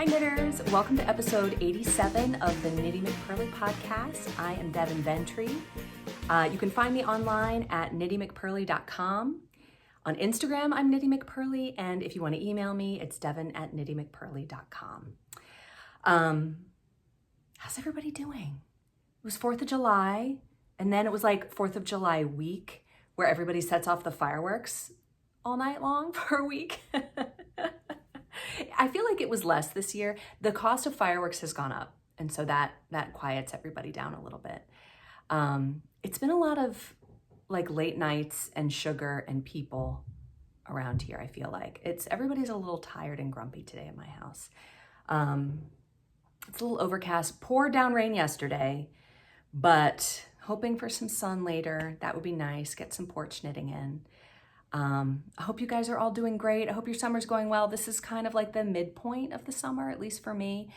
Hi knitters, welcome to episode 87 of the Knitty McPurly podcast. I am Devin Ventry. You can find me online at DevinATknittymcpurlyDOTcom. On Instagram, I'm Knitty McPurly, and if you want to email me, it's DevinATknittymcpurlyDOTcom. How's everybody doing? It was 4th of July, and then it was like 4th of July week, where everybody sets off the fireworks all night long for a week. I feel like it was less this year. The cost of fireworks has gone up, and so that quiets everybody down a little bit. It's been a lot of like late nights and sugar and people around here, I feel like. Everybody's a little tired and grumpy today in my house. It's a little overcast, poured down rain yesterday, but hoping for some sun later. That would be nice, get some porch knitting in. I hope you guys are all doing great. I hope your summer's going well. This is kind of like the midpoint of the summer, at least for me.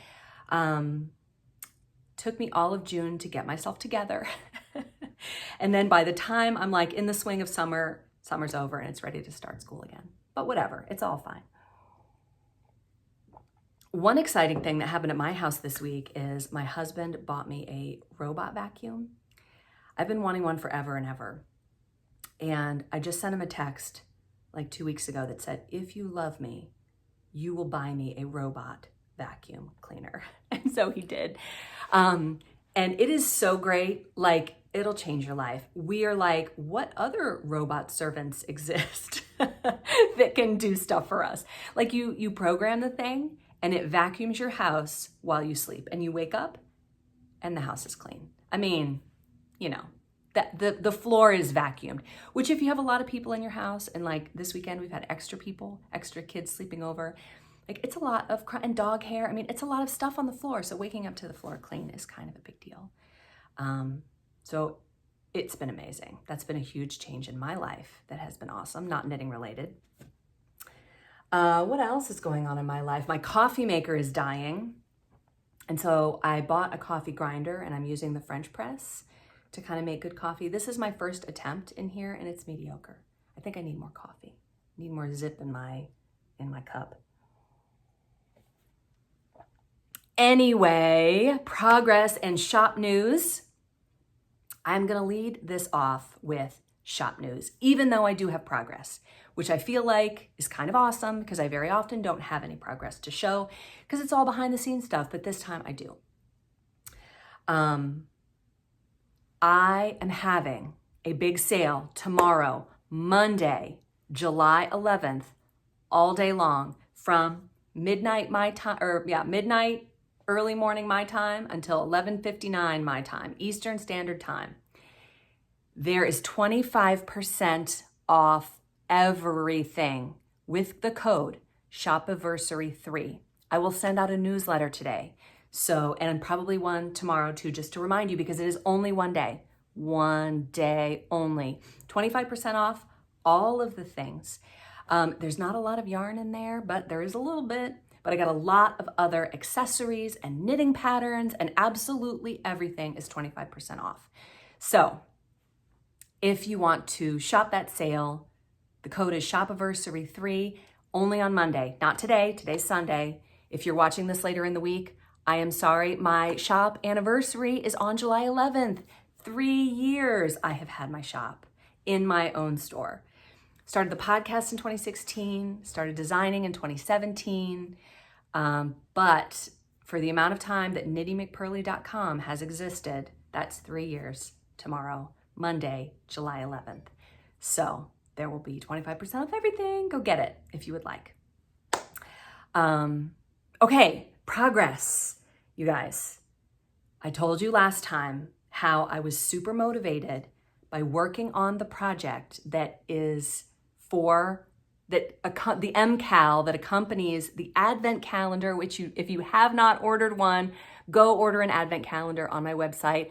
Took me all of June to get myself together. And then by the time I'm like in the swing of summer, summer's over and it's ready to start school again. But whatever, it's all fine. One exciting thing that happened at my house this week is my husband bought me a robot vacuum. I've been wanting one forever and ever. And I just sent him a text like 2 weeks ago that said, if you love me, you will buy me a robot vacuum cleaner. And so he did. And it is so great. Like, it'll change your life. We are like, what other robot servants exist that can do stuff for us? Like you program the thing and it vacuums your house while you sleep and you wake up and the house is clean. I mean, you know, that the floor is vacuumed, which if you have a lot of people in your house, and like this weekend we've had extra kids sleeping over, like it's a lot of, and dog hair. I mean, it's a lot of stuff on the floor. So waking up to the floor clean is kind of a big deal. So it's been amazing. That's been a huge change in my life. That has been awesome, not knitting related. What else is going on in my life? My coffee maker is dying. And so I bought a coffee grinder and I'm using the French press to kind of make good coffee. This is my first attempt in here and it's mediocre. I think I need more coffee. I need more zip in my cup. Anyway, progress and shop news. I'm gonna lead this off with shop news, even though I do have progress, which I feel like is kind of awesome because I very often don't have any progress to show because it's all behind the scenes stuff, but this time I do. I am having a big sale tomorrow, Monday, July 11th, all day long from midnight my time, midnight, early morning my time until 11:59 my time, Eastern Standard Time. There is 25% off everything with the code SHOPAVERSARY3. I will send out a newsletter today. So, and probably one tomorrow too, just to remind you, because it is only one day only. 25% off all of the things. There's not a lot of yarn in there, but there is a little bit. But I got a lot of other accessories and knitting patterns, and absolutely everything is 25% off. So if you want to shop that sale, the code is SHOPAVERSARY3, only on Monday, not today. Today's Sunday. If you're watching this later in the week, I am sorry, my shop anniversary is on July 11th. 3 years I have had my shop in my own store. Started the podcast in 2016, started designing in 2017. But for the amount of time that KnittyMcPurly.com has existed, that's 3 years tomorrow, Monday, July 11th. So there will be 25% off everything. Go get it if you would like. Okay, progress. You guys, I told you last time how I was super motivated by working on the project that is the MCAL that accompanies the Advent calendar, which if you have not ordered one, go order an Advent calendar on my website.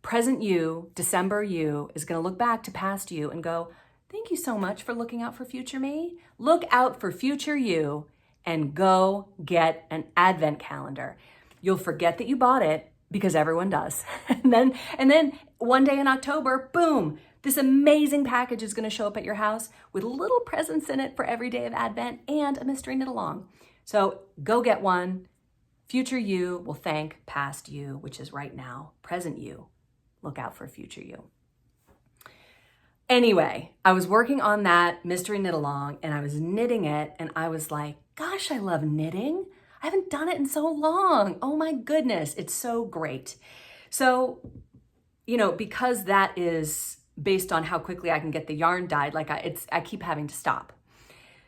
Present you, December you, is going to look back to past you and go, thank you so much for looking out for future me. Look out for future you and go get an Advent calendar. You'll forget that you bought it because everyone does. And then one day in October, boom, this amazing package is going to show up at your house with little presents in it for every day of Advent and a mystery knit along. So go get one. Future you will thank past you, which is right now. Present you, look out for future you. Anyway, I was working on that mystery knit along and I was knitting it and I was like, gosh, I love knitting. I haven't done it in so long. Oh my goodness, it's so great. So, you know, because that is based on how quickly I can get the yarn dyed, like I keep having to stop.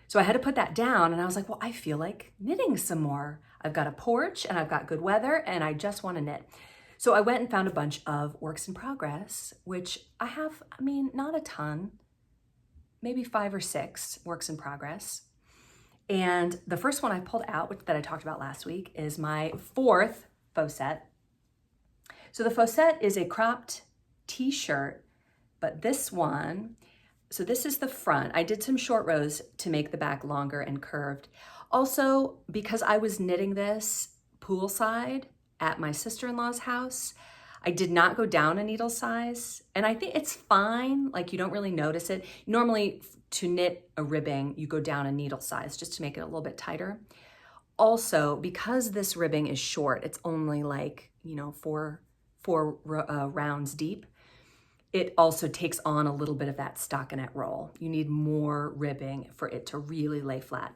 So I had to put that down and I was like, well, I feel like knitting some more. I've got a porch and I've got good weather and I just want to knit. So I went and found a bunch of works in progress, which I have, I mean, not a ton, maybe 5 or 6 works in progress. And the first one I pulled out, that I talked about last week, is my 4th faux set. So the faux set is a cropped t-shirt, but this one, so this is the front. I did some short rows to make the back longer and curved. Also, because I was knitting this poolside at my sister-in-law's house, I did not go down a needle size, and I think it's fine, like you don't really notice it. Normally to knit a ribbing, you go down a needle size just to make it a little bit tighter. Also, because this ribbing is short, it's only like, you know, four rounds deep, it also takes on a little bit of that stockinette roll. You need more ribbing for it to really lay flat.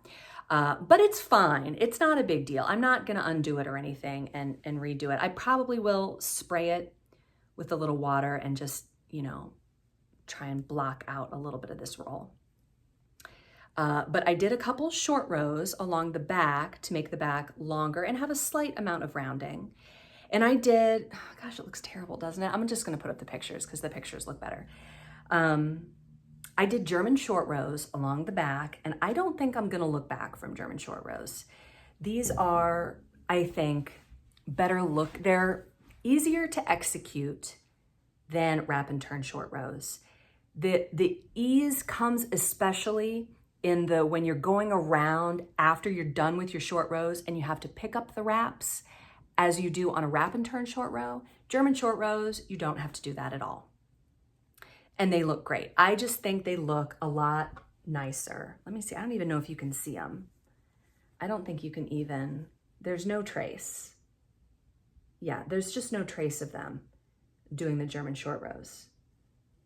But it's fine. It's not a big deal. I'm not going to undo it or anything and redo it. I probably will spray it with a little water and just, you know, try and block out a little bit of this roll. But I did a couple short rows along the back to make the back longer and have a slight amount of rounding. And I did, oh gosh, it looks terrible, doesn't it? I'm just going to put up the pictures because the pictures look better. I did German short rows along the back, and I don't think I'm going to look back from German short rows. These are, I think, better look. They're easier to execute than wrap and turn short rows. The ease comes especially in the when you're going around after you're done with your short rows and you have to pick up the wraps as you do on a wrap and turn short row. German short rows, you don't have to do that at all. And they look great. I just think they look a lot nicer. Let me see, I don't even know if you can see them. I don't think you can even, there's no trace. Yeah, there's just no trace of them doing the German short rows.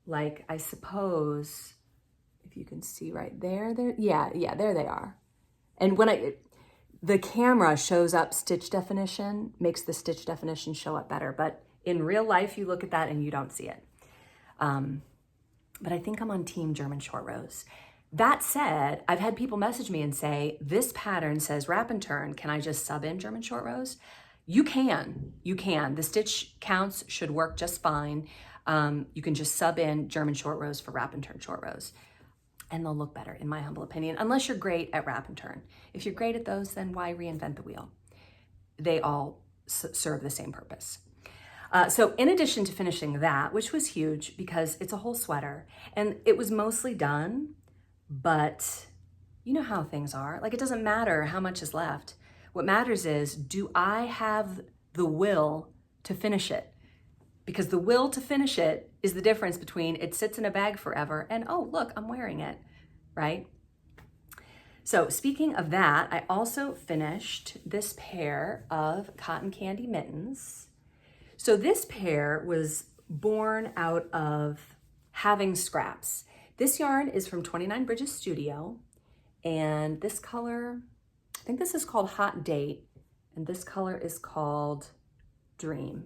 Like, I suppose, if you can see right there, yeah, there they are. And when the camera shows up stitch definition, makes the stitch definition show up better. But in real life, you look at that and you don't see it. But I think I'm on team German short rows. That said, I've had people message me and say, this pattern says wrap and turn. Can I just sub in German short rows? You can. The stitch counts should work just fine. You can just sub in German short rows for wrap and turn short rows. And they'll look better, in my humble opinion, unless you're great at wrap and turn. If you're great at those, then why reinvent the wheel? They all serve the same purpose. So in addition to finishing that, which was huge because it's a whole sweater and it was mostly done, but you know how things are. Like, it doesn't matter how much is left. What matters is, do I have the will to finish it? Because the will to finish it is the difference between it sits in a bag forever and, oh, look, I'm wearing it, right? So speaking of that, I also finished this pair of cotton candy mittens. So this pair was born out of having scraps. This yarn is from 29 Bridges Studio, and this color, I think this is called Hot Date, and this color is called Dream.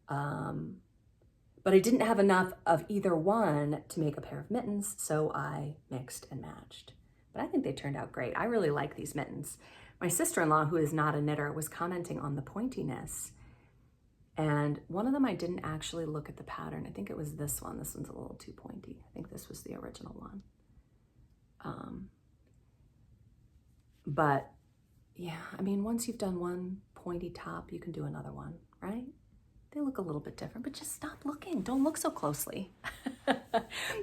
But I didn't have enough of either one to make a pair of mittens, so I mixed and matched. But I think they turned out great. I really like these mittens. My sister-in-law, who is not a knitter, was commenting on the pointiness. And one of them, I didn't actually look at the pattern. I think it was this one. This one's a little too pointy. I think this was the original one. But yeah, I mean, once you've done one pointy top, you can do another one, right? They look a little bit different, but just stop looking. Don't look so closely.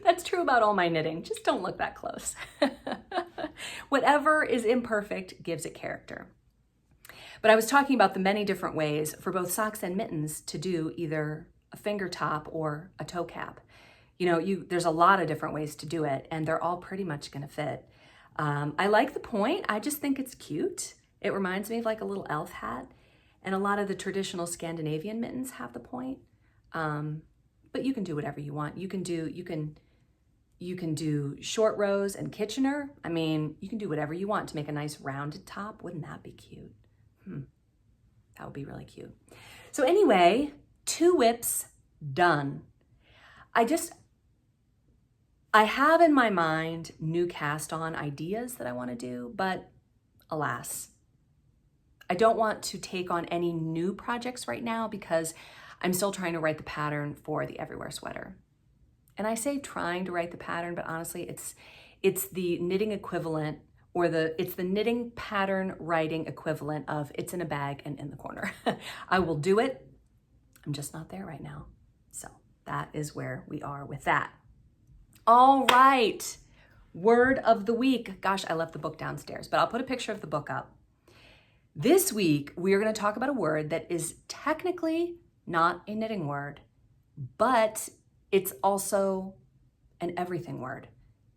That's true about all my knitting. Just don't look that close. Whatever is imperfect gives it character. But I was talking about the many different ways for both socks and mittens to do either a finger top or a toe cap. You know, there's a lot of different ways to do it, and they're all pretty much going to fit. I like the point. I just think it's cute. It reminds me of like a little elf hat. And a lot of the traditional Scandinavian mittens have the point. But you can do whatever you want. You can do short rows and Kitchener. I mean, you can do whatever you want to make a nice rounded top. Wouldn't that be cute? That would be really cute. So anyway, 2 whips done. I have in my mind new cast on ideas that I want to do, but alas, I don't want to take on any new projects right now because I'm still trying to write the pattern for the Everywhere sweater. And I say trying to write the pattern, but honestly, it's the knitting equivalent, or it's the knitting pattern writing equivalent of it's in a bag and in the corner. I will do it. I'm just not there right now. So that is where we are with that. All right, word of the week. Gosh, I left the book downstairs, but I'll put a picture of the book up. This week, we are going to talk about a word that is technically not a knitting word, but it's also an everything word.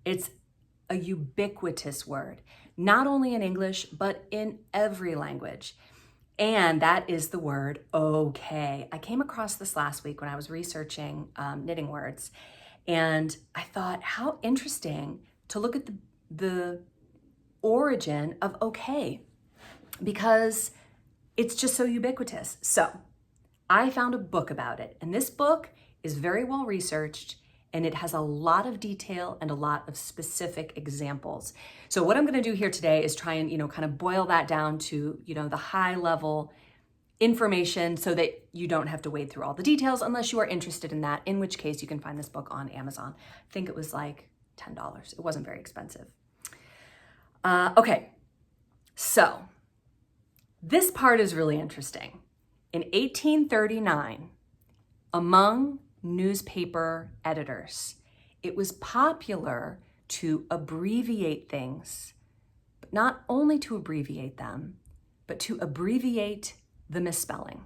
It's a ubiquitous word, not only in English, but in every language. And that is the word okay. I came across this last week when I was researching knitting words, and I thought how interesting to look at the origin of okay, because it's just so ubiquitous. So I found a book about it, and this book is very well researched, and it has a lot of detail and a lot of specific examples. So what I'm going to do here today is try and, kind of boil that down to, the high level information so that you don't have to wade through all the details unless you are interested in that, in which case you can find this book on Amazon. I think it was like $10. It wasn't very expensive. Okay, so this part is really interesting. In 1839, among newspaper editors, it was popular to abbreviate things, but not only to abbreviate them, but to abbreviate the misspelling.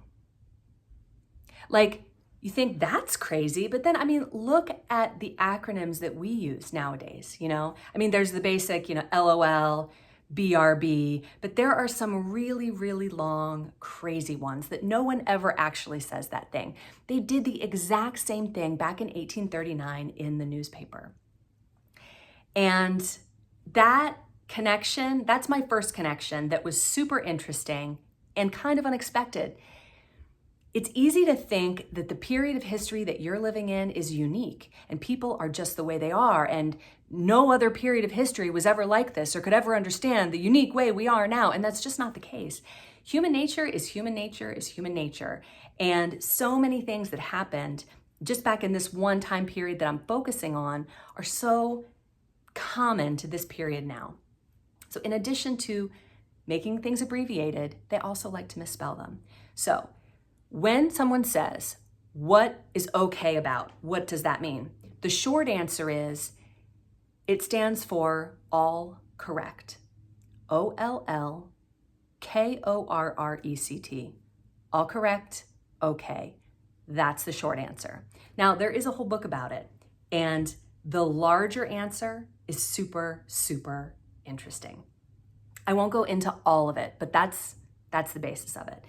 Like, you think that's crazy, but then, look at the acronyms that we use nowadays, there's the basic, LOL, BRB, but there are some really, really long, crazy ones that no one ever actually says that thing. They did the exact same thing back in 1839 in the newspaper. And that connection, that's my first connection that was super interesting and kind of unexpected. It's easy to think that the period of history that you're living in is unique and people are just the way they are, and no other period of history was ever like this or could ever understand the unique way we are now, and that's just not the case. Human nature is human nature is human nature, and so many things that happened just back in this one time period that I'm focusing on are so common to this period now. So in addition to making things abbreviated, they also like to misspell them. So when someone says, what is okay about? What does that mean? The short answer is, it stands for all correct. OLLKORRECT. All correct, okay. That's the short answer. Now, there is a whole book about it, and the larger answer is super, super interesting. I won't go into all of it, but that's the basis of it.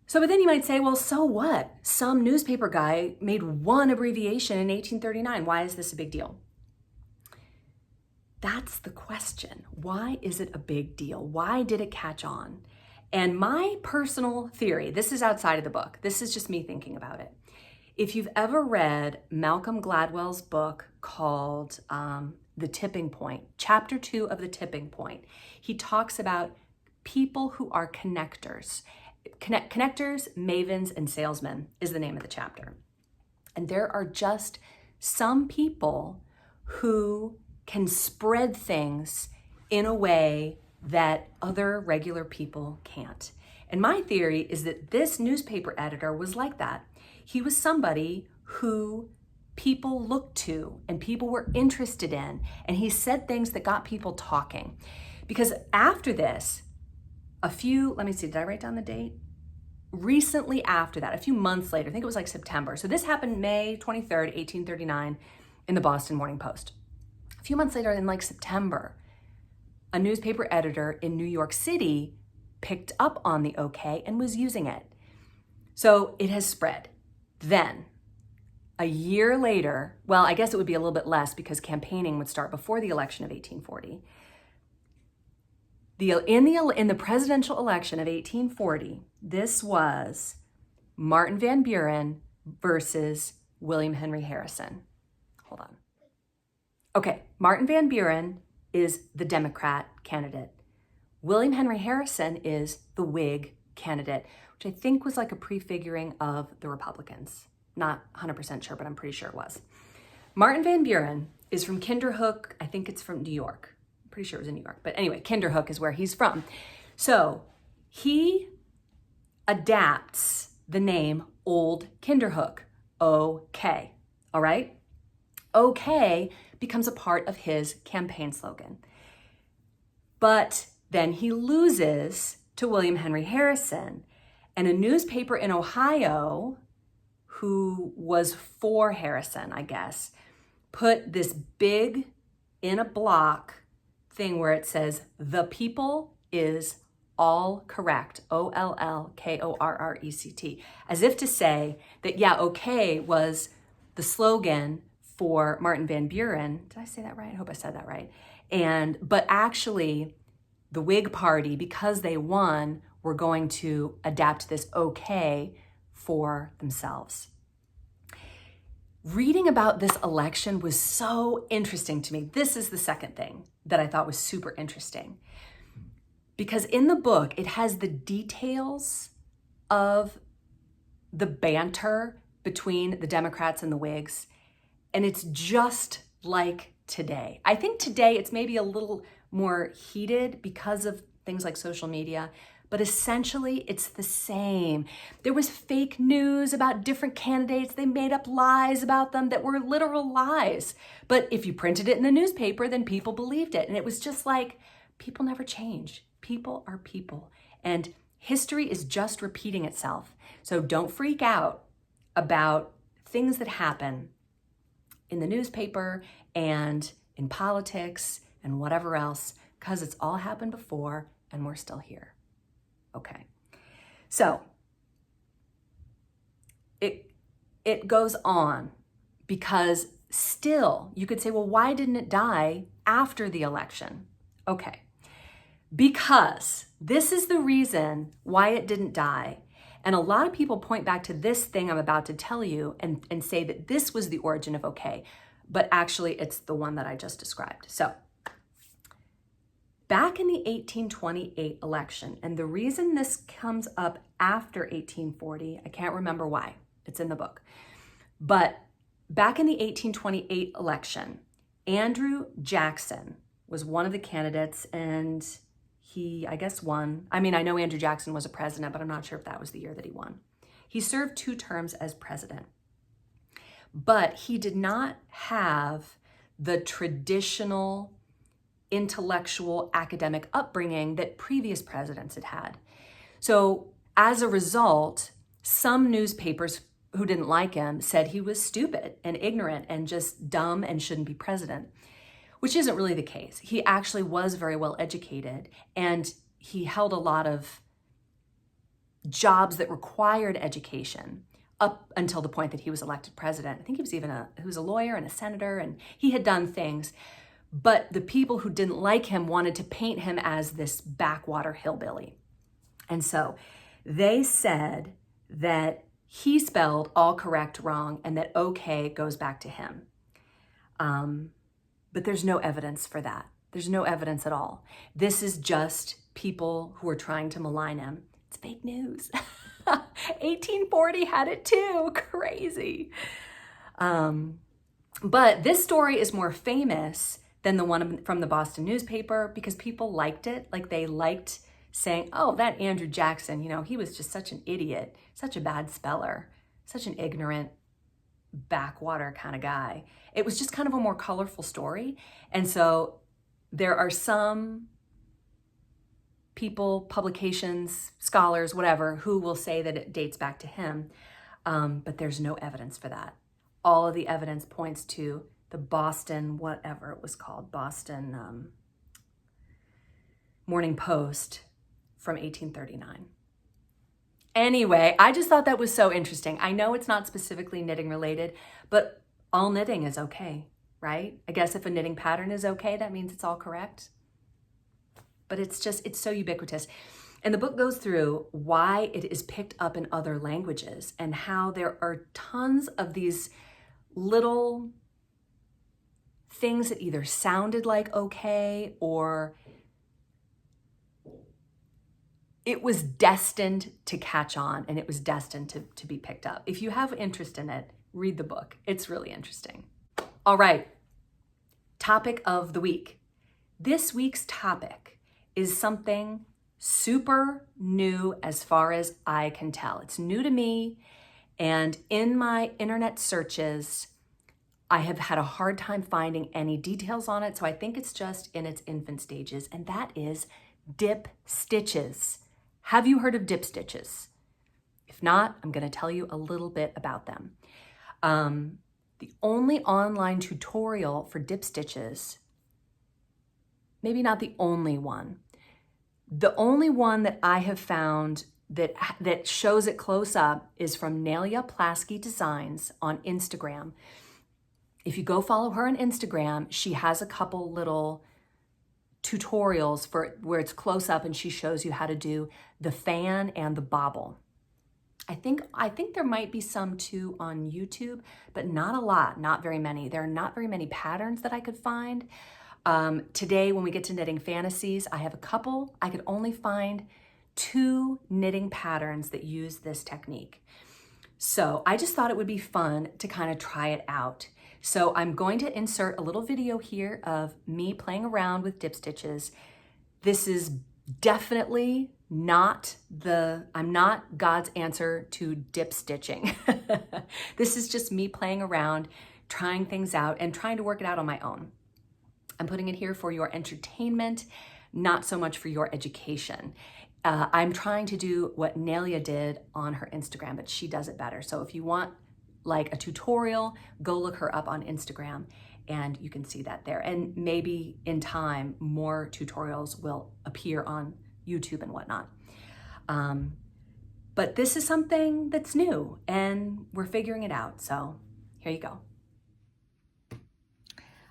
So, but then you might say, well, so what? Some newspaper guy made one abbreviation in 1839. Why is this a big deal? That's the question. Why is it a big deal? Why did it catch on? And my personal theory, this is outside of the book. This is just me thinking about it. If you've ever read Malcolm Gladwell's book called The Tipping Point, Chapter 2 of The Tipping Point, he talks about people who are connectors. Connectors, mavens, and salesmen is the name of the chapter. And there are just some people who can spread things in a way that other regular people can't. And my theory is that this newspaper editor was like that. He was somebody who people looked to and people were interested in, and he said things that got people talking. Because after this, did I write down the date? Recently after that, a few months later, I think it was like September. So this happened May 23rd, 1839 in the Boston Morning Post. A few months later in like September, a newspaper editor in New York City picked up on the okay and was using it. So it has spread. Then, a year later, well, I guess it would be a little bit less because campaigning would start before the election of 1840. In the presidential election of 1840, this was Martin Van Buren versus William Henry Harrison. Hold on. Okay, Martin Van Buren is the Democrat candidate. William Henry Harrison is the Whig candidate, which I think was like a prefiguring of the Republicans. Not 100% sure, but I'm pretty sure it was. Martin Van Buren is from Kinderhook. I think it's from New York. I'm pretty sure it was in New York. But anyway, Kinderhook is where he's from. So he adapts the name Old Kinderhook, OK. All right? OK becomes a part of his campaign slogan. But then he loses to William Henry Harrison, and a newspaper in Ohio who was for Harrison, I guess, put this big in a block thing where it says, "The people is all correct," OLLKORRECT, as if to say that, yeah, okay was the slogan for Martin Van Buren. Did I say that right? I hope I said that right. But actually, the Whig Party, because they won, were going to adapt this okay for themselves. Reading about this election was so interesting to me. This is the second thing that I thought was super interesting. Because in the book, it has the details of the banter between the Democrats and the Whigs, and it's just like today. I think today it's maybe a little more heated because of things like social media, but essentially it's the same. There was fake news about different candidates. They made up lies about them that were literal lies. But if you printed it in the newspaper, then people believed it. And it was just like, people never change. People are people. And history is just repeating itself. So don't freak out about things that happen in the newspaper and in politics and whatever else, because it's all happened before and we're still here. Okay, so it goes on because still you could say, well, why didn't it die after the election? Okay, because this is the reason why it didn't die. And a lot of people point back to this thing I'm about to tell you and say that this was the origin of okay, but actually it's the one that I just described. So back in the 1828 election, and the reason this comes up after 1840, I can't remember why, it's in the book, but back in the 1828 election, Andrew Jackson was one of the candidates, and he, I guess, won. I mean, I know Andrew Jackson was a president, but I'm not sure if that was the year that he won. He served 2 terms as president, but he did not have the traditional intellectual academic upbringing that previous presidents had had. So as a result, some newspapers who didn't like him said he was stupid and ignorant and just dumb and shouldn't be president, which isn't really the case. He actually was very well educated, and he held a lot of jobs that required education up until the point that he was elected president. I think he was a lawyer and a senator, and he had done things. But the people who didn't like him wanted to paint him as this backwater hillbilly. And so they said that he spelled all correct wrong and that okay goes back to him. But there's no evidence for that. There's no evidence at all. This is just people who are trying to malign him. It's fake news. 1840 had it too. Crazy. But this story is more famous than the one from the Boston newspaper because people liked it. Like they liked saying, oh, that Andrew Jackson, he was just such an idiot, such a bad speller, such an ignorant backwater kind of guy. It was just kind of a more colorful story. And so there are some people, publications, scholars, whatever, who will say that it dates back to him. But there's no evidence for that. All of the evidence points to the Boston, whatever it was called, Boston, Morning Post from 1839. Anyway, I just thought that was so interesting. I know it's not specifically knitting related, but all knitting is okay, right? I guess if a knitting pattern is okay, that means it's all correct. But it's so ubiquitous. And the book goes through why it is picked up in other languages and how there are tons of these little things that either sounded like okay or it was destined to catch on and it was destined to be picked up. If you have interest in it, read the book. It's really interesting. All right, topic of the week. This week's topic is something super new as far as I can tell. It's new to me, and in my internet searches, I have had a hard time finding any details on it, so I think it's just in its infant stages, and that is dip stitches. Have you heard of dip stitches? If not, I'm going to tell you a little bit about them. The only online tutorial for dip stitches, maybe not the only one, the only one that I have found that shows it close up is from Knitty McPurly Designs on Instagram. If you go follow her on Instagram, she has a couple little tutorials for where it's close up and she shows you how to do the fan and the bobble. I think there might be some too on YouTube, but not a lot, not very many. There are not very many patterns that I could find. Today, when we get to knitting fantasies, I have a couple. I could only find 2 knitting patterns that use this technique. So I just thought it would be fun to kind of try it out. So I'm going to insert a little video here of me playing around with dip stitches. This is definitely not I'm not God's answer to dip stitching. This is just me playing around, trying things out and trying to work it out on my own. I'm putting it here for your entertainment, not so much for your education. I'm trying to do what Nelia did on her Instagram, but she does it better. So if you want like a tutorial, go look her up on Instagram and you can see that there. And maybe in time, more tutorials will appear on YouTube and whatnot. But this is something that's new and we're figuring it out. So here you go.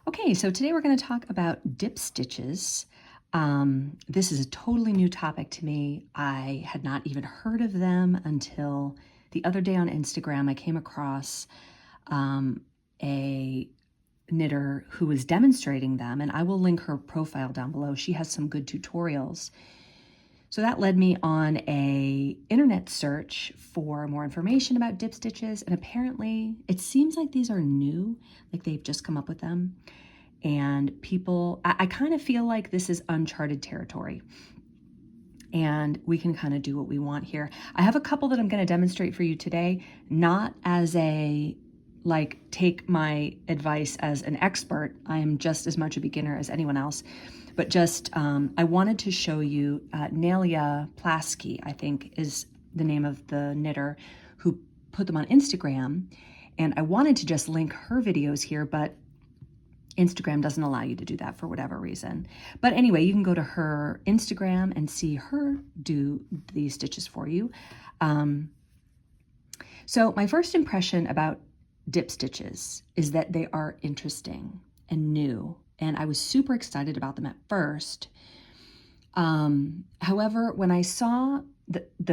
Okay, so today we're going to talk about dip stitches. This is a totally new topic to me. I had not even heard of them until the other day on Instagram. I came across a knitter who was demonstrating them, and I will link her profile down below. She has some good tutorials. So that led me on a internet search for more information about dip stitches, and apparently it seems like these are new, like they've just come up with them. And people, I kind of feel like this is uncharted territory and we can kind of do what we want here. I have a couple that I'm going to demonstrate for you today, not as a, like, take my advice as an expert. I am just as much a beginner as anyone else, but just, I wanted to show you Knitty McPurly, I think is the name of the knitter who put them on Instagram. And I wanted to just link her videos here, but Instagram doesn't allow you to do that for whatever reason. But anyway, you can go to her Instagram and see her do these stitches for you. So my first impression about dip stitches is that they are interesting and new, and I was super excited about them at first. However, when I saw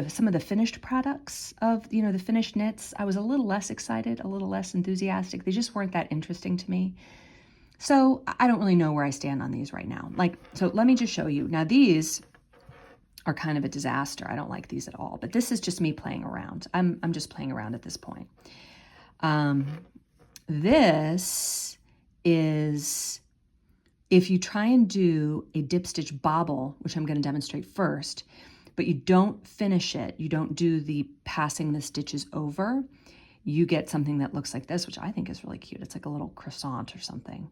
some of the finished products of, the finished knits, I was a little less excited, a little less enthusiastic. They just weren't that interesting to me. So I don't really know where I stand on these right now. So let me just show you. Now these are kind of a disaster. I don't like these at all, but this is just me playing around. I'm just playing around at this point. This is, if you try and do a dip stitch bobble, which I'm going to demonstrate first, but you don't finish it, you don't do the passing the stitches over, you get something that looks like this, which I think is really cute. It's like a little croissant or something.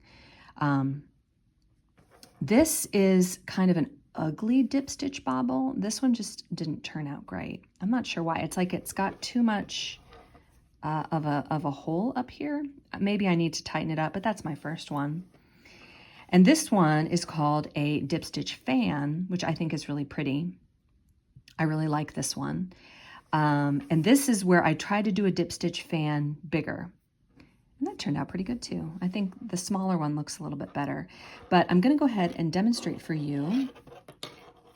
This is kind of an ugly dip stitch bobble. This one just didn't turn out great. I'm not sure why. It's like it's got too much of a hole up here. Maybe I need to tighten it up, but that's my first one. And this one is called a dip stitch fan, which I think is really pretty. I really like this one. And this is where I tried to do a dip stitch fan bigger. And that turned out pretty good too. I think the smaller one looks a little bit better. But I'm gonna go ahead and demonstrate for you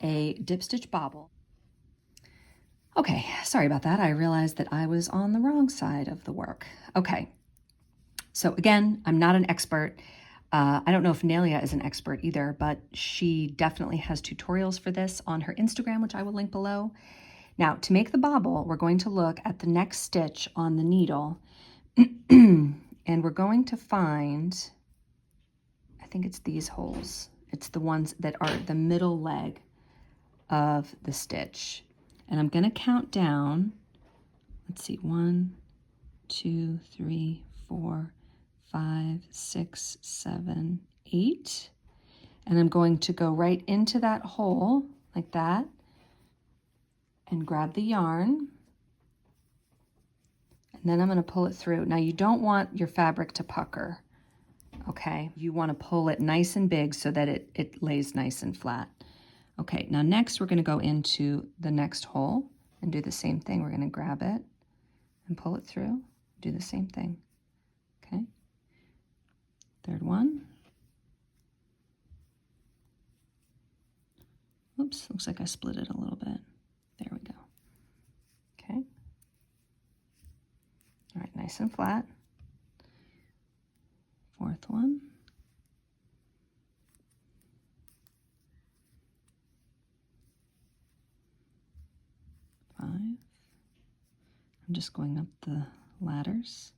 a dip stitch bobble. Okay, sorry about that. I realized that I was on the wrong side of the work. Okay, so again, I'm not an expert. I don't know if Nelia is an expert either, but she definitely has tutorials for this on her Instagram, which I will link below. Now, to make the bobble, we're going to look at the next stitch on the needle, and we're going to find, I think it's these holes. It's the ones that are the middle leg of the stitch. And I'm going to count down, let's see, 1, 2, 3, 4, 5, 6, 7, 8. And I'm going to go right into that hole like that and grab the yarn. And then I'm going to pull it through. Now you don't want your fabric to pucker, okay? You want to pull it nice and big so that it lays nice and flat. Okay, now next we're going to go into the next hole and do the same thing. We're going to grab it and pull it through, do the same thing, okay? Third one. Oops, looks like I split it a little bit. There we go. Okay. All right, nice and flat. Fourth one. I'm just going up the ladders.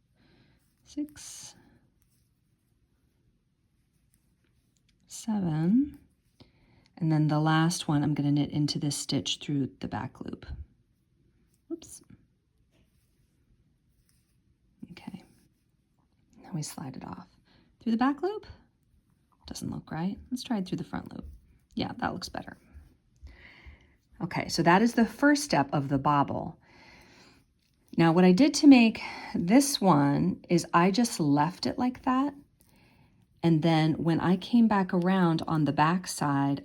6, 7, and then the last one I'm going to knit into this stitch through the back loop. Oops. Okay. Now we slide it off. Through the back loop? Doesn't look right. Let's try it through the front loop. Yeah, that looks better. Okay, so that is the first step of the bobble. Now what I did to make this one is I just left it like that. And then when I came back around on the back side,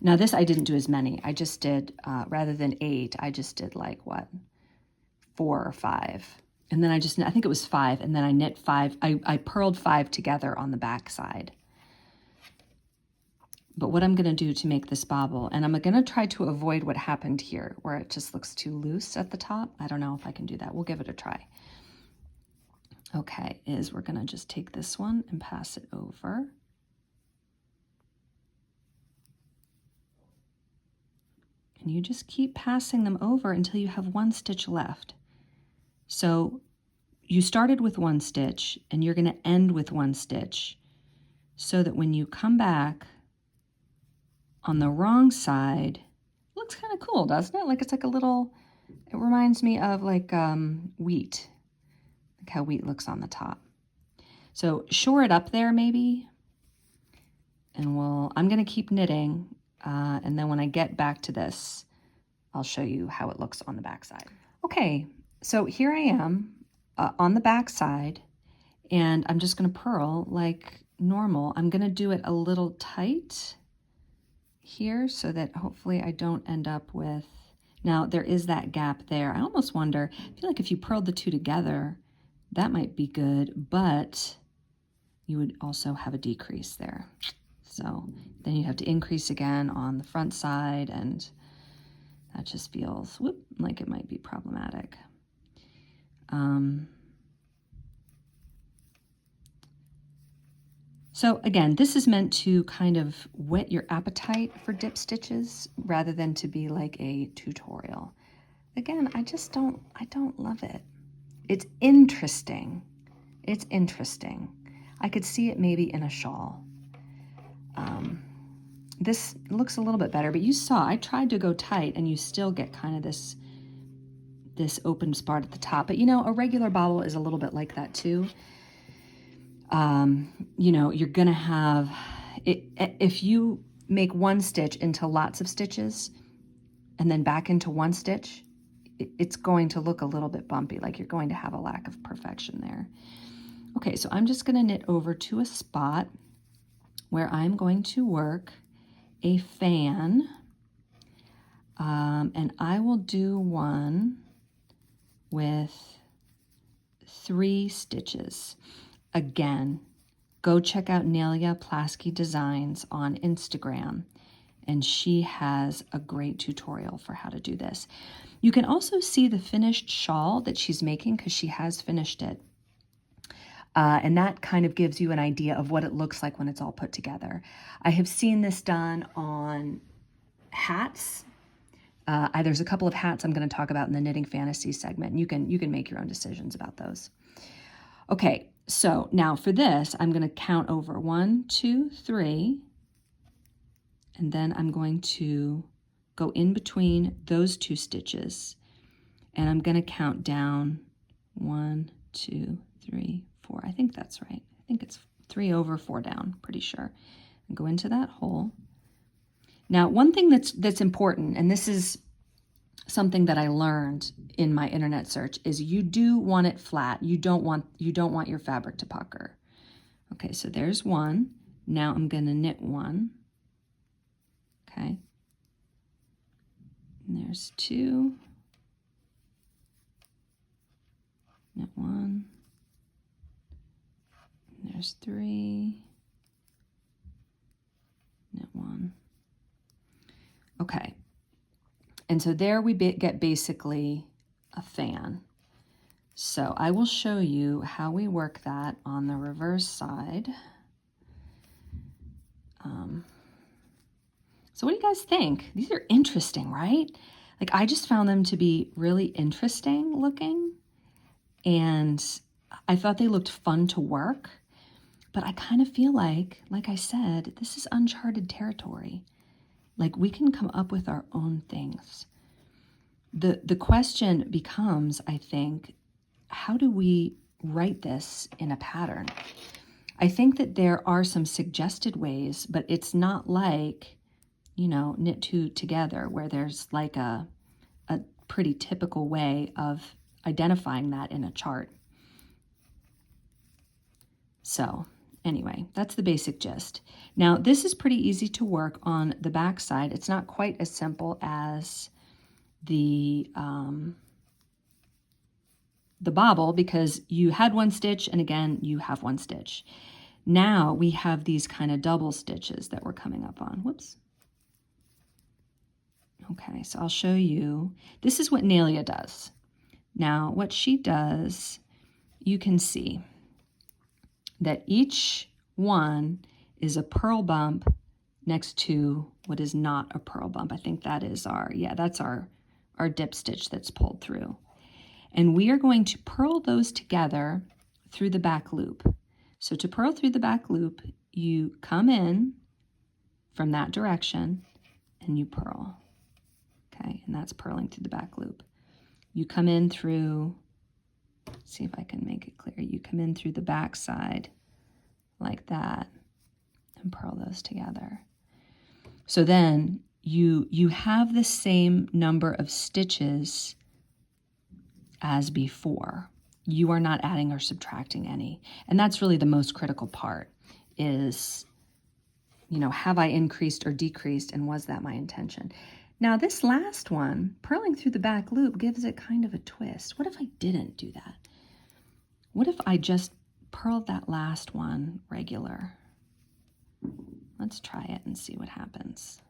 now this I didn't do as many. I just did, rather than 8, I just did like what, 4 or 5. And then I think it was 5, and then I knit 5, I purled 5 together on the back side. But what I'm gonna do to make this bobble, and I'm gonna try to avoid what happened here, where it just looks too loose at the top. I don't know if I can do that. We'll give it a try. Okay, is we're gonna just take this one and pass it over. And you just keep passing them over until you have 1 stitch left. So you started with 1 stitch and you're gonna end with 1 stitch so that when you come back on the wrong side, it looks kind of cool, doesn't it? Like it's like a little, it reminds me of like wheat, like how wheat looks on the top. So shore it up there maybe, and I'm gonna keep knitting, and then when I get back to this, I'll show you how it looks on the back side. Okay, so here I am on the back side, and I'm just gonna purl like normal. I'm gonna do it a little tight here so that hopefully I don't end up with, now there is that gap there. I almost wonder, I feel like if you purled the 2 together, that might be good, but you would also have a decrease there. So then you have to increase again on the front side, and that just feels like it might be problematic. So again, this is meant to kind of whet your appetite for dip stitches rather than to be like a tutorial. Again, I don't love it. It's interesting. It's interesting. I could see it maybe in a shawl. This looks a little bit better, but you saw I tried to go tight and you still get kind of this open spot at the top. But you know, a regular bobble is a little bit like that too. You know, you're gonna have it, if you make 1 stitch into lots of stitches and then back into 1 stitch, it's going to look a little bit bumpy, like you're going to have a lack of perfection there. Okay, so I'm just gonna knit over to a spot where I'm going to work a fan, and I will do one with 3 stitches. Again, go check out Nelia Plasky Designs on Instagram, and she has a great tutorial for how to do this. You can also see the finished shawl that she's making because she has finished it. And that kind of gives you an idea of what it looks like when it's all put together. I have seen this done on hats. There's a couple of hats I'm going to talk about in the Knitting Fantasies segment. You can make your own decisions about those. Okay, so now for this, I'm going to count over 1, 2, 3, and then I'm going to go in between those 2 stitches, and I'm going to count down 1, 2, 3, 4. I think that's right. I think it's 3 over, 4 down, pretty sure. And go into that hole. Now, one thing that's important, and this is something that I learned in my internet search, is you do want it flat. You don't want your fabric to pucker. Okay, so there's 1. Now I'm going to knit 1. Okay. And there's 2. Knit 1. And there's 3. Knit 1. Okay. And so there we get basically a fan. So I will show you how we work that on the reverse side. So what do you guys think? These are interesting, right? Like, I just found them to be really interesting looking, and I thought they looked fun to work, but I kind of feel like I said, this is uncharted territory. Like, we can come up with our own things. The question becomes, I think, how do we write this in a pattern? I think that there are some suggested ways, but it's not like, you know, knit 2 together, where there's like a pretty typical way of identifying that in a chart. So anyway, that's the basic gist. Now, this is pretty easy to work on the back side. It's not quite as simple as the bobble, because you had 1 stitch, and again, you have 1 stitch. Now we have these kind of double stitches that we're coming up on. Whoops. Okay, so I'll show you. This is what Nelia does. Now, what she does, you can see that each one is a purl bump next to what is not a purl bump. I think that is that's our dip stitch that's pulled through. And we are going to purl those together through the back loop. So to purl through the back loop, you come in from that direction and you purl. Okay, and that's purling through the back loop. You come in through, let's see if I can make it clear. You come in through the back side like that and purl those together. So then you have the same number of stitches as before. You are not adding or subtracting any. And that's really the most critical part is, you know, have I increased or decreased, and was that my intention? Now this last one, purling through the back loop, gives it kind of a twist. What if I didn't do that? What if I just purled that last one regular? Let's try it and see what happens.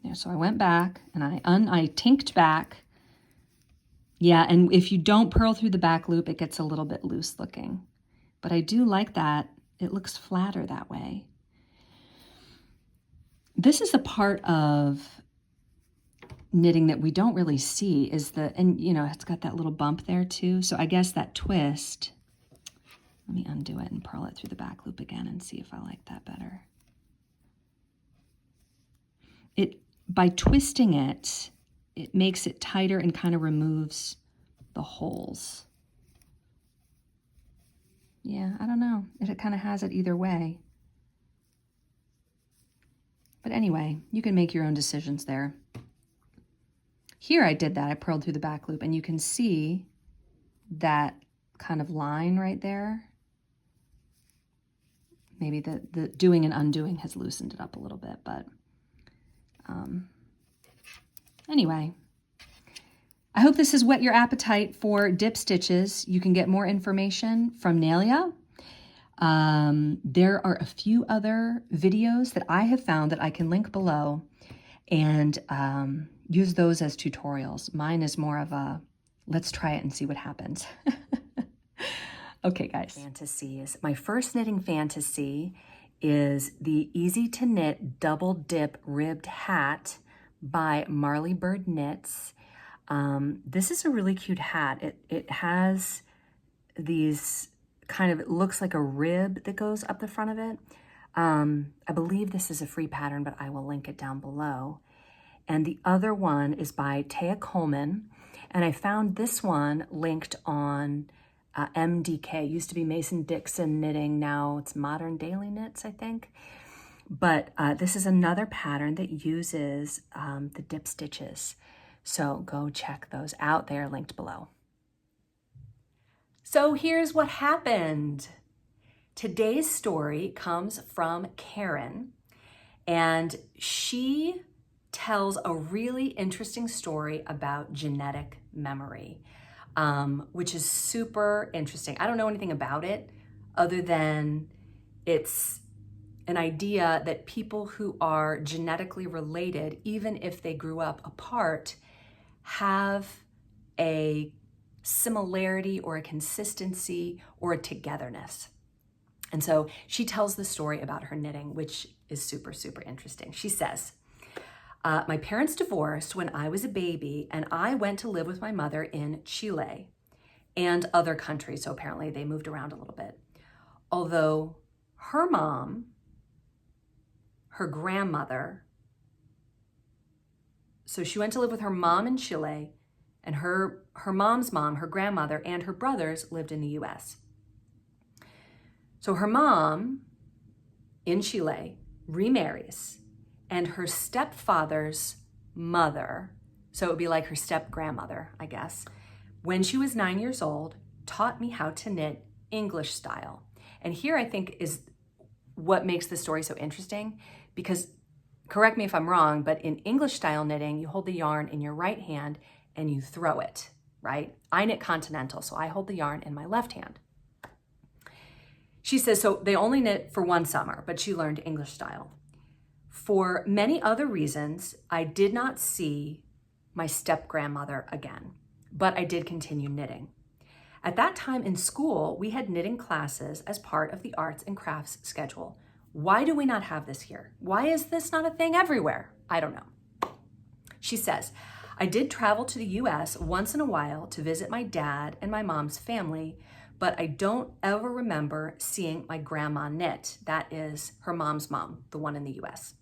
There, so I went back and I tinked back. Yeah, and if you don't purl through the back loop, it gets a little bit loose looking. But I do like that. It looks flatter that way. This is a part of knitting that we don't really see, is and you know, it's got that little bump there too. So I guess that twist, let me undo it and purl it through the back loop again and see if I like that better. By twisting it, it makes it tighter and kind of removes the holes. Yeah, I don't know. It kind of has it either way. But anyway, you can make your own decisions there. Here I did that. I purled through the back loop, and you can see that kind of line right there. maybe the doing and undoing has loosened it up a little bit, but anyway, I hope this has whet your appetite for dip stitches. You can get more information from Nelia. There are a few other videos that I have found that I can link below and use those as tutorials. Mine is more of a, let's try it and see what happens. Okay, guys. Fantasies. My first knitting fantasy is the Easy to Knit Double Dip Ribbed Hat by Marley Bird Knits. This is a really cute hat. It has these kind of, it looks like a rib that goes up the front of it. I believe this is a free pattern, but I will link it down below. And the other one is by Taya Coleman. And I found this one linked on MDK. It used to be Mason Dixon Knitting. Now it's Modern Daily Knits, I think. But this is another pattern that uses the dip stitches. So go check those out. They are linked below. So here's what happened. Today's story comes from Karen, and she tells a really interesting story about genetic memory, which is super interesting. I don't know anything about it other than it's an idea that people who are genetically related, even if they grew up apart, have a similarity or a consistency or a togetherness. And so she tells the story about her knitting, which is super, super interesting. She says, my parents divorced when I was a baby, and I went to live with my mother in Chile and other countries. So apparently they moved around a little bit. Although her mom, her grandmother, so she went to live with her mom in Chile, and her mom's mom, her grandmother, and her brothers lived in the US. So her mom in Chile remarries, and her stepfather's mother, so it would be like her step-grandmother, I guess, when she was 9 years old, taught me how to knit English style. And here I think is what makes the story so interesting, because, correct me if I'm wrong, but in English style knitting, you hold the yarn in your right hand and you throw it, right? I knit continental, so I hold the yarn in my left hand. She says, so they only knit for one summer, but she learned English style. For many other reasons, I did not see my step-grandmother again, but I did continue knitting. At that time in school, we had knitting classes as part of the arts and crafts schedule. Why do we not have this here? Why is this not a thing everywhere? I don't know. She says, I did travel to the US once in a while to visit my dad and my mom's family, but I don't ever remember seeing my grandma knit. That is her mom's mom, the one in the US.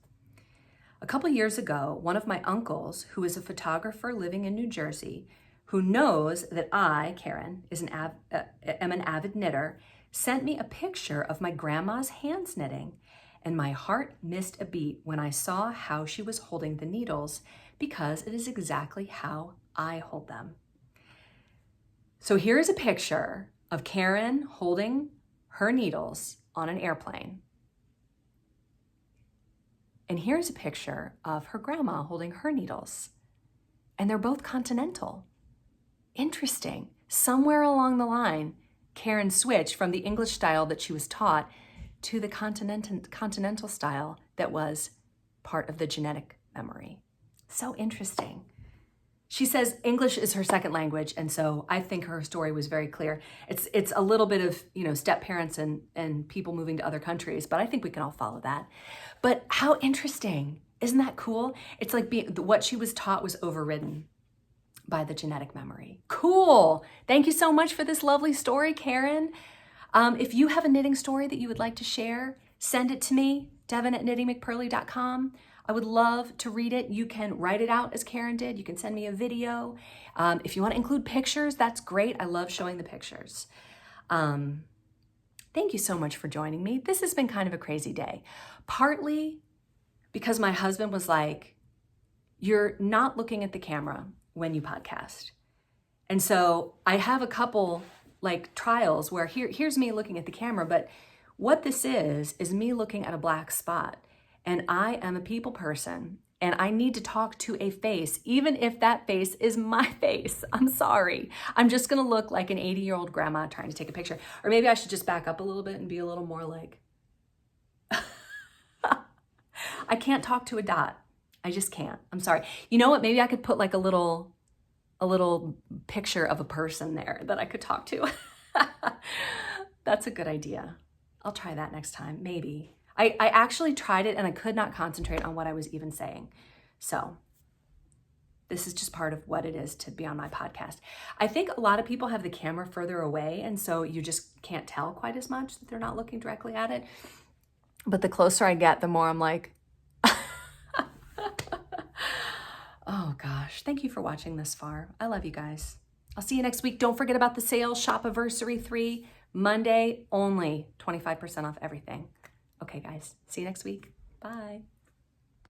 A couple years ago, one of my uncles, who is a photographer living in New Jersey, who knows that I, Karen, am an avid knitter, sent me a picture of my grandma's hands knitting, and my heart missed a beat when I saw how she was holding the needles, because it is exactly how I hold them. So here is a picture of Karen holding her needles on an airplane. And here's a picture of her grandma holding her needles. And they're both continental. Interesting. Somewhere along the line, Karen switched from the English style that she was taught to the continental style that was part of the genetic memory. So interesting. She says English is her second language, and so I think her story was very clear. It's a little bit of, step parents and people moving to other countries, but I think we can all follow that. But how interesting. Isn't that cool? It's like what she was taught was overridden by the genetic memory. Cool. Thank you so much for this lovely story, Karen. If you have a knitting story that you would like to share, send it to me, DevinATknittymcpurlyDOTcom. I would love to read it. You can write it out as Karen did. You can send me a video. If you want to include pictures, that's great. I love showing the pictures. Thank you so much for joining me. This has been kind of a crazy day. Partly because my husband was like, you're not looking at the camera when you podcast. And so I have a couple trials where here's me looking at the camera, but What this is me looking at a black spot. And I am a people person and I need to talk to a face, even if that face is my face. I'm sorry. I'm just gonna look like an 80-year-old grandma trying to take a picture. Or maybe I should just back up a little bit and be a little more like, I can't talk to a dot. I just can't. I'm sorry. You know what? Maybe I could put like a little picture of a person there that I could talk to. That's a good idea. I'll try that next time, maybe. I actually tried it and I could not concentrate on what I was even saying. So this is just part of what it is to be on my podcast. I think a lot of people have the camera further away and so you just can't tell quite as much that they're not looking directly at it. But the closer I get, the more I'm like, oh gosh, thank you for watching this far. I love you guys. I'll see you next week. Don't forget about the sale, Shopiversary 3, Monday only, 25% off everything. Okay guys, see you next week. Bye.